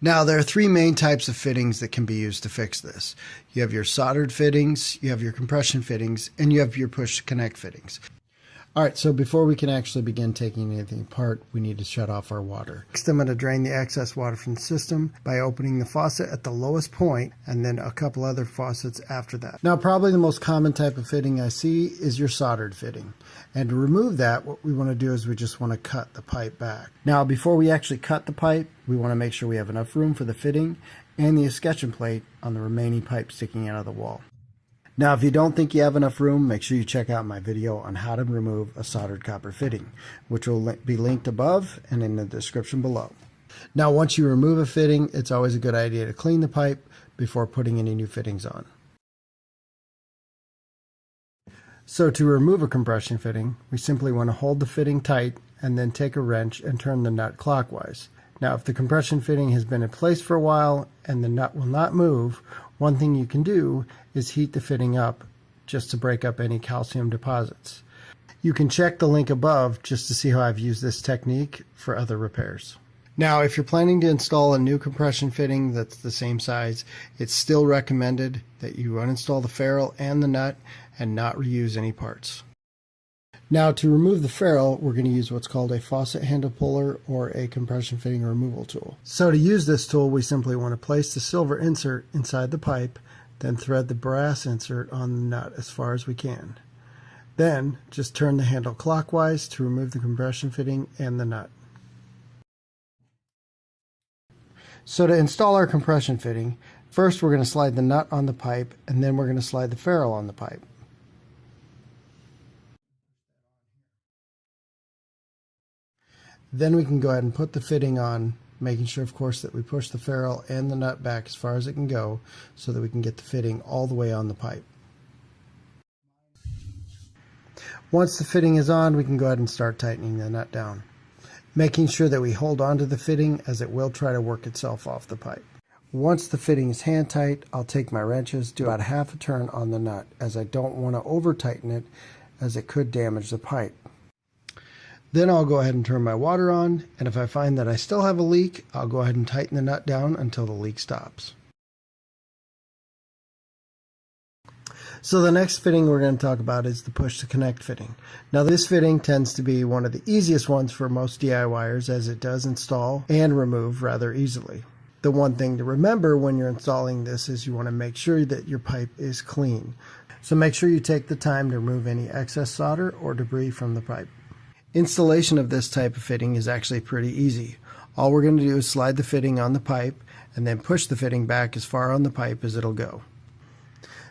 Now, there are three main types of fittings that can be used to fix this. You have your soldered fittings, you have your compression fittings, and you have your push-to-connect fittings. All right, so before we can actually begin taking anything apart, we need to shut off our water. Next, I'm going to drain the excess water from the system by opening the faucet at the lowest point and then a couple other faucets after that. Now, probably the most common type of fitting I see is your soldered fitting. And to remove that, what we want to do is we just want to cut the pipe back. Now, before we actually cut the pipe, we want to make sure we have enough room for the fitting and the escutcheon plate on the remaining pipe sticking out of the wall. Now, if you don't think you have enough room, make sure you check out my video on how to remove a soldered copper fitting, which will be linked above and in the description below. Now, once you remove a fitting, it's always a good idea to clean the pipe before putting any new fittings on. So to remove a compression fitting, we simply want to hold the fitting tight and then take a wrench and turn the nut clockwise. Now, if the compression fitting has been in place for a while and the nut will not move, one thing you can do is heat the fitting up just to break up any calcium deposits. You can check the link above just to see how I've used this technique for other repairs. Now, if you're planning to install a new compression fitting that's the same size, it's still recommended that you uninstall the ferrule and the nut and not reuse any parts. Now, to remove the ferrule, we're going to use what's called a faucet handle puller or a compression fitting removal tool. So to use this tool, we simply want to place the silver insert inside the pipe, then thread the brass insert on the nut as far as we can. Then just turn the handle clockwise to remove the compression fitting and the nut. So to install our compression fitting, first we're going to slide the nut on the pipe and then we're going to slide the ferrule on the pipe. Then we can go ahead and put the fitting on, making sure, of course, that we push the ferrule and the nut back as far as it can go so that we can get the fitting all the way on the pipe. Once the fitting is on, we can go ahead and start tightening the nut down, making sure that we hold on to the fitting as it will try to work itself off the pipe. Once the fitting is hand tight, I'll take my wrenches, do about half a turn on the nut, as I don't want to over tighten it as it could damage the pipe. Then I'll go ahead and turn my water on, and if I find that I still have a leak, I'll go ahead and tighten the nut down until the leak stops. So the next fitting we're going to talk about is the push-to-connect fitting. Now, this fitting tends to be one of the easiest ones for most DIYers, as it does install and remove rather easily. The one thing to remember when you're installing this is you want to make sure that your pipe is clean. So make sure you take the time to remove any excess solder or debris from the pipe. Installation of this type of fitting is actually pretty easy. All we're going to do is slide the fitting on the pipe and then push the fitting back as far on the pipe as it'll go.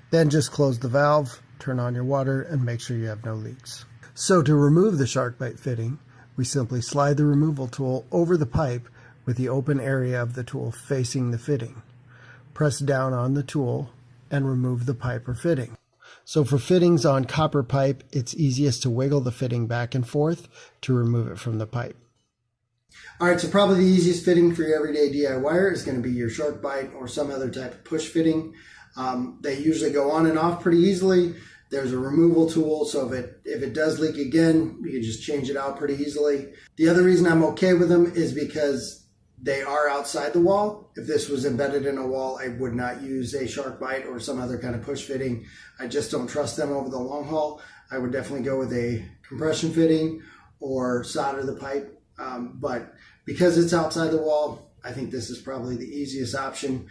Then just close the valve, turn on your water, and make sure you have no leaks. So to remove the sharkbite fitting, we simply slide the removal tool over the pipe with the open area of the tool facing the fitting. Press down on the tool and remove the pipe or fitting. So for fittings on copper pipe, it's easiest to wiggle the fitting back and forth to remove it from the pipe. All right, so probably the easiest fitting for your everyday DIYer is going to be your sharkbite or some other type of push fitting. They usually go on and off pretty easily. There's a removal tool, so if it does leak again, you can just change it out pretty easily. The other reason I'm okay with them is because they are outside the wall. If this was embedded in a wall, I would not use a sharkbite or some other kind of push fitting. I just don't trust them over the long haul. I would definitely go with a compression fitting or solder the pipe. But because it's outside the wall, I think this is probably the easiest option.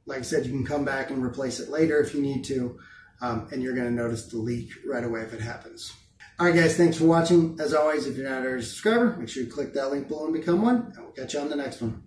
Like I said, you can come back and replace it later if you need to, and you're going to notice the leak right away if it happens. All right, guys, thanks for watching. As always, if you're not already a subscriber, make sure you click that link below and become one, and we'll catch you on the next one.